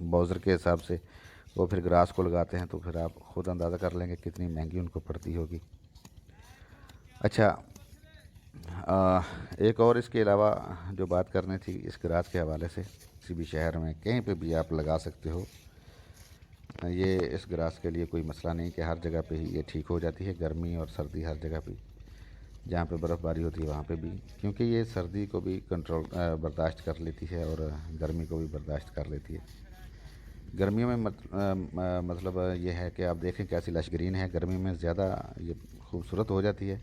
Bowser کے حساب سے وہ پھر گراس کو لگاتے ہیں، تو پھر آپ خود اندازہ کر لیں گے کتنی مہنگی ان کو پڑتی ہوگی۔ اچھا، ایک اور اس کے علاوہ جو بات کرنی تھی اس گراس کے حوالے سے، کسی بھی شہر میں کہیں پہ بھی آپ لگا سکتے ہو، یہ اس گراس کے لیے کوئی مسئلہ نہیں کہ ہر جگہ پہ ہی یہ ٹھیک ہو جاتی ہے، گرمی اور سردی ہر جگہ پہ، جہاں پہ برف باری ہوتی ہے وہاں پہ بھی، کیونکہ یہ سردی کو بھی برداشت کر لیتی ہے اور گرمی کو بھی برداشت کر لیتی ہے۔ گرمیوں میں مطلب یہ ہے کہ آپ دیکھیں کیسی لش گرین ہے، گرمی میں زیادہ یہ خوبصورت ہو جاتی ہے۔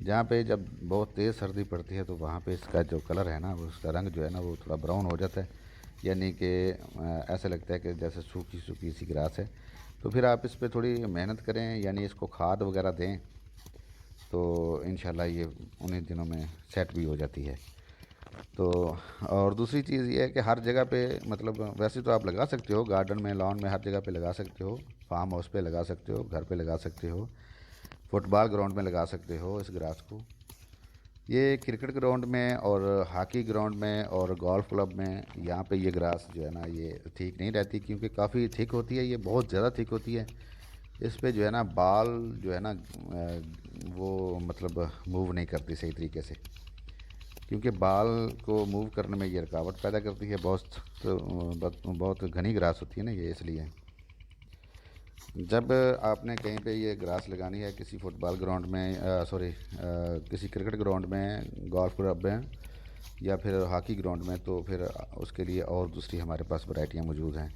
جہاں پہ جب بہت تیز سردی پڑتی ہے تو وہاں پہ اس کا جو کلر ہے نا، اس کا رنگ جو ہے نا وہ تھوڑا براؤن ہو جاتا ہے، یعنی کہ ایسا لگتا ہے کہ جیسے سوکھی سوکھی سی گراس ہے۔ تو پھر آپ اس پہ تھوڑی محنت کریں، یعنی اس کو کھاد وغیرہ دیں، تو انشاءاللہ یہ انہیں دنوں میں سیٹ بھی ہو جاتی ہے۔ تو اور دوسری چیز یہ ہے کہ ہر جگہ پہ مطلب ویسے تو آپ لگا سکتے ہو، گارڈن میں، لان میں، ہر جگہ پہ لگا سکتے ہو، فارم ہاؤس پہ لگا سکتے ہو، گھر پہ لگا سکتے ہو، فٹ بال گراؤنڈ میں لگا سکتے ہو اس گراس کو۔ یہ کرکٹ گراؤنڈ میں اور ہاکی گراؤنڈ میں اور گولف کلب میں یہاں پہ یہ گراس جو ہے نا یہ ٹھیک نہیں رہتی، کیونکہ کافی تھک ہوتی ہے، یہ بہت زیادہ تھک ہوتی ہے۔ اس پہ جو ہے نا بال جو ہے نا وہ مطلب موو نہیں کرتی صحیح طریقے سے، کیونکہ بال کو موو کرنے میں یہ رکاوٹ پیدا کرتی ہے، بہت گھنی گراس ہوتی ہے نا یہ، اس لیے جب آپ نے کہیں پہ یہ گراس لگانی ہے کسی فٹ بال گراؤنڈ میں، کسی کرکٹ گراؤنڈ میں، گولف کلب میں یا پھر ہاکی گراؤنڈ میں، تو پھر اس کے لیے اور دوسری ہمارے پاس ورائٹیاں موجود ہیں۔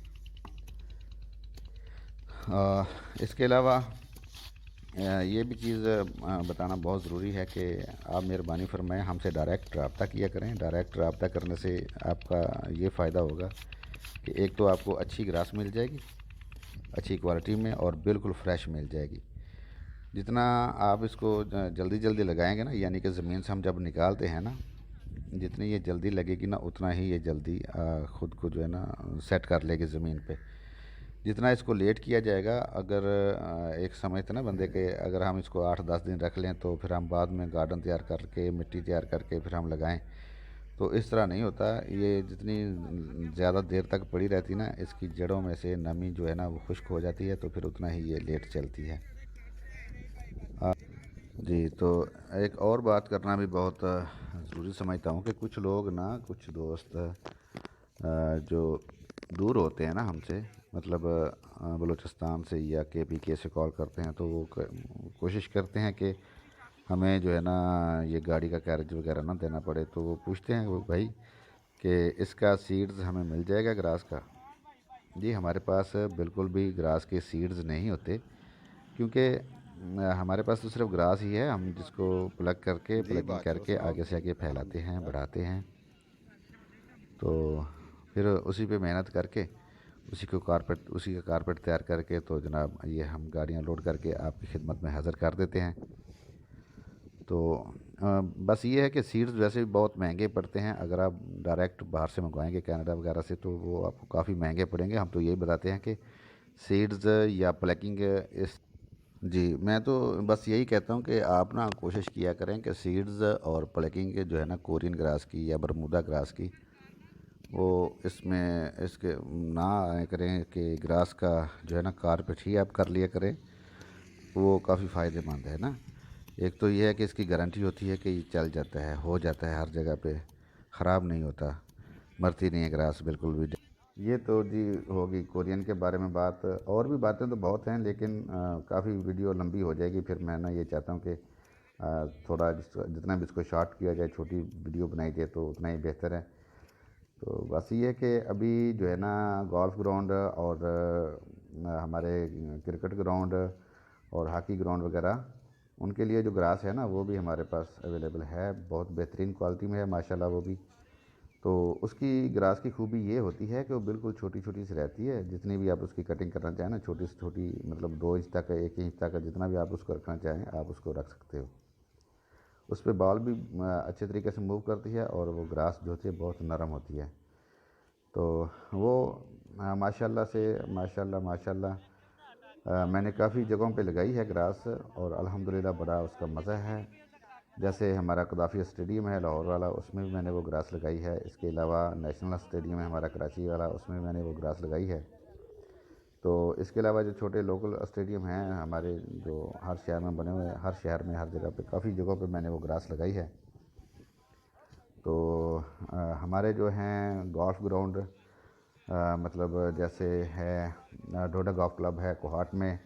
اس کے علاوہ یہ بھی چیز بتانا بہت ضروری ہے کہ آپ مہربانی فرمائیں ہم سے ڈائریکٹ رابطہ کیا کریں۔ ڈائریکٹ رابطہ کرنے سے آپ کا یہ فائدہ ہوگا کہ ایک تو آپ کو اچھی گراس مل جائے گی، اچھی کوالٹی میں، اور بالکل فریش مل جائے گی۔ جتنا آپ اس کو جلدی جلدی لگائیں گے نا، یعنی کہ زمین سے ہم جب نکالتے ہیں نا، جتنی یہ جلدی لگے گی نا اتنا ہی یہ جلدی خود کو جو ہے نا سیٹ کر لے گی زمین پہ۔ جتنا اس کو لیٹ کیا جائے گا، اگر ایک سمجھ تھا نا بندے کے، اگر ہم اس کو 8-10 دن رکھ لیں تو پھر ہم بعد میں گارڈن تیار کر کے، مٹی تیار کر کے پھر ہم لگائیں، تو اس طرح نہیں ہوتا۔ یہ جتنی زیادہ دیر تک پڑی رہتی نا، اس کی جڑوں میں سے نمی جو ہے نا وہ خشک ہو جاتی ہے، تو پھر اتنا ہی یہ لیٹ چلتی ہے۔ جی، تو ایک اور بات کرنا بھی بہت ضروری سمجھتا ہوں کہ کچھ لوگ نا، کچھ دوست جو دور ہوتے ہیں نا ہم سے، مطلب بلوچستان سے یا KPK سے کال کرتے ہیں، تو وہ کوشش کرتے ہیں کہ ہمیں جو ہے نا یہ گاڑی کا کیریج وغیرہ نہ دینا پڑے، تو وہ پوچھتے ہیں وہ بھائی کہ اس کا سیڈز ہمیں مل جائے گا گراس کا؟ جی، ہمارے پاس بالکل بھی گراس کے سیڈز نہیں ہوتے، کیونکہ ہمارے پاس تو صرف گراس ہی ہے، ہم جس کو جی پلگنگ کر بادشاہ کے صاحب آگے سے آگے ہم پھیلاتے ہیں، بڑھاتے ہیں، تو پھر اسی پہ محنت کر کے اسی کا کارپیٹ تیار کر کے تو جناب یہ ہم گاڑیاں لوڈ کر کے آپ کی خدمت میں حاضر کر دیتے ہیں۔ تو بس یہ ہے کہ سیڈز ویسے بھی بہت مہنگے پڑتے ہیں، اگر آپ ڈائریکٹ باہر سے منگوائیں گے کینیڈا وغیرہ سے تو وہ آپ کو کافی مہنگے پڑیں گے۔ ہم تو یہی بتاتے ہیں کہ سیڈز یا پلکنگ جی، میں تو بس یہی کہتا ہوں کہ آپ نا کوشش کیا کریں کہ سیڈز اور پلکنگ جو ہے نا کورین گراس کی یا برمودا گراس کی، وہ اس کے نہ آئے کریں کہ گراس کا جو ہے نا کارپیٹ ہی آپ کر لیا کریں، وہ کافی فائدہ مند ہے نا۔ ایک تو یہ ہے کہ اس کی گارنٹی ہوتی ہے کہ یہ چل جاتا ہے، ہو جاتا ہے ہر جگہ پہ، خراب نہیں ہوتا، مرتی نہیں ہے گراس بالکل بھی۔ یہ تو جی ہوگی کورین کے بارے میں بات، اور بھی باتیں تو بہت ہیں لیکن کافی ویڈیو لمبی ہو جائے گی، پھر میں نا یہ چاہتا ہوں کہ تھوڑا جتنا بھی اس کو شارٹ کیا جائے، چھوٹی ویڈیو بنائی جائے تو اتنا ہی بہتر ہے۔ تو بس یہ ہے کہ ابھی جو ہے نا گولف گراؤنڈ اور ہمارے کرکٹ گراؤنڈ اور ہاکی گراؤنڈ وغیرہ، ان کے لیے جو گراس ہے نا وہ بھی ہمارے پاس اویلیبل ہے، بہت بہترین کوالٹی میں ہے ماشاءاللہ وہ بھی۔ تو اس کی گراس کی خوبی یہ ہوتی ہے کہ وہ بالکل چھوٹی چھوٹی سی رہتی ہے، جتنی بھی آپ اس کی کٹنگ کرنا چاہیں نا، چھوٹی سے چھوٹی، مطلب 2 انچ تک، 1 انچ تک، جتنا بھی آپ اس کو رکھنا چاہیں آپ اس کو رکھ سکتے ہو۔ اس پہ بال بھی اچھے طریقے سے موو کرتی ہے، اور وہ گراس جو ہوتی ہے بہت نرم ہوتی ہے، تو وہ ماشاءاللہ میں نے کافی جگہوں پہ لگائی ہے گراس، اور الحمدللہ بڑا اس کا مزہ ہے۔ جیسے ہمارا قذافی اسٹیڈیم ہے لاہور والا، اس میں بھی میں نے وہ گراس لگائی ہے. اس کے علاوہ نیشنل اسٹیڈیم ہے ہمارا کراچی والا، اس میں بھی میں نے وہ گراس لگائی ہے. تو اس کے علاوہ جو چھوٹے لوکل اسٹیڈیم ہیں ہمارے جو ہر شہر میں بنے ہوئے ہیں، ہر شہر میں ہر جگہ پہ کافی جگہوں پہ میں نے وہ گراس لگائی ہے. تو ہمارے جو ہیں گولف گراؤنڈ مطلب جیسے ہے ڈوڈا گولف کلب ہے کوہاٹ میں،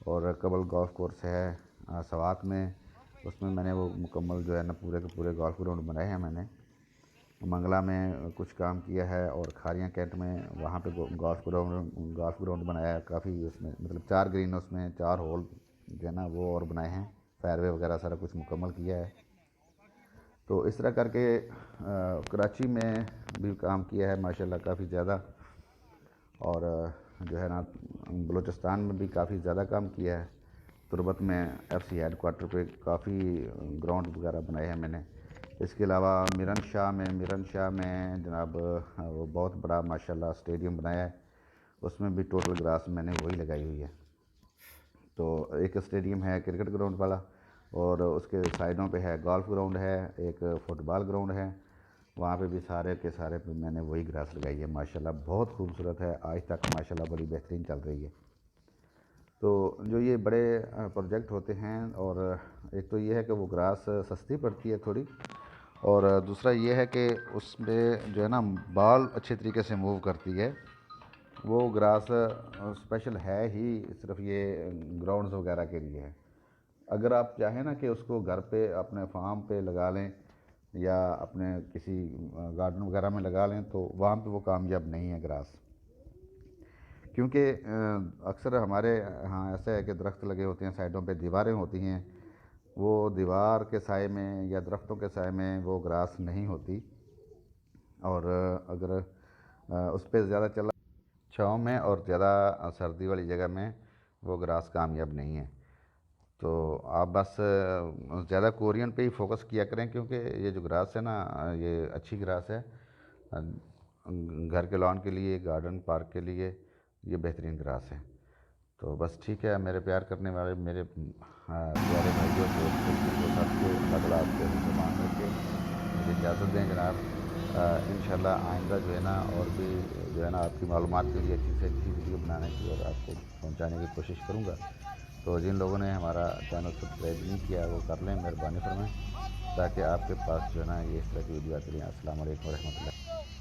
اور قبل گولف کورس ہے سوات میں. اس میں نے وہ مکمل جو ہے نا پورے کے پورے گولف گراؤنڈ بنائے ہیں. میں نے منگلا میں کچھ کام کیا ہے، اور کھاریاں کینٹ میں وہاں پہ گولف گراؤنڈ بنایا ہے کافی. اس میں مطلب 4 گرین، اس میں 4 ہول جو ہے نا وہ اور بنائے ہیں، فیئر وے وغیرہ سارا کچھ مکمل کیا ہے. تو اس طرح کر کے کراچی میں بھی کام کیا ہے ماشاءاللہ کافی زیادہ، اور جو ہے نا بلوچستان میں بھی کافی زیادہ کام کیا ہے. تربت میں ایف سی ہیڈ کوارٹر پہ کافی گراؤنڈ وغیرہ بنائے ہیں میں نے. اس کے علاوہ میرن شاہ میں جناب وہ بہت بڑا ماشاءاللہ اسٹیڈیم بنایا ہے. اس میں بھی ٹوٹل گراس میں نے وہی لگائی ہوئی ہے. تو ایک اسٹیڈیم ہے کرکٹ گراؤنڈ والا، اور اس کے سائڈوں پہ ہے گولف گراؤنڈ ہے، ایک فٹ بال گراؤنڈ ہے. وہاں پہ بھی سارے کے سارے پہ میں نے وہی گراس لگائی ہے. ماشاءاللہ بہت خوبصورت ہے، آج تک ماشاءاللہ بڑی بہترین چل رہی ہے. تو جو یہ بڑے پروجیکٹ ہوتے ہیں، اور ایک تو یہ ہے کہ وہ گراس سستی پڑتی ہے تھوڑی، اور دوسرا یہ ہے کہ اس میں جو ہے نا بال اچھے طریقے سے موو کرتی ہے. وہ گراس اسپیشل ہے ہی صرف یہ گراؤنڈز وغیرہ کے لیے ہے. اگر آپ چاہیں نا کہ اس کو گھر پہ اپنے فارم پہ لگا لیں یا اپنے کسی گارڈن وغیرہ میں لگا لیں تو وہاں پہ وہ کامیاب نہیں ہے گراس. کیونکہ اکثر ہمارے ہاں ایسا ہے کہ درخت لگے ہوتے ہیں، سائڈوں پہ دیواریں ہوتی ہیں، وہ دیوار کے سائے میں یا درختوں کے سائے میں وہ گراس نہیں ہوتی. اور اگر اس پہ زیادہ چلا چھاؤں میں اور زیادہ سردی والی جگہ میں وہ گراس کامیاب نہیں ہے. تو آپ بس زیادہ کورین پہ ہی فوکس کیا کریں، کیونکہ یہ جو گراس ہے نا یہ اچھی گراس ہے گھر کے لان کے لیے، گارڈن پارک کے لیے یہ بہترین گراس ہے. تو بس ٹھیک ہے میرے پیار کرنے والے میرے پیارے بھائیوں دوستوں سب کو اللہ تعالیٰ آپ کے مسلمان رکھے. مجھے اجازت دیں جناب. انشاءاللہ آئندہ جو ہے نا اور بھی جو ہے نا آپ کی معلومات کے لیے اچھی سے اچھی ویڈیو بنانے کی اور آپ کو پہنچانے کی کوشش کروں گا. تو جن لوگوں نے ہمارا چینل سبسکرائب نہیں کیا وہ کر لیں، مہربانی فرمائیں، تاکہ آپ کے پاس جو ہے نا یہ اس طرح کی ویڈیو آتی رہیں. السلام علیکم ورحمۃ اللہ.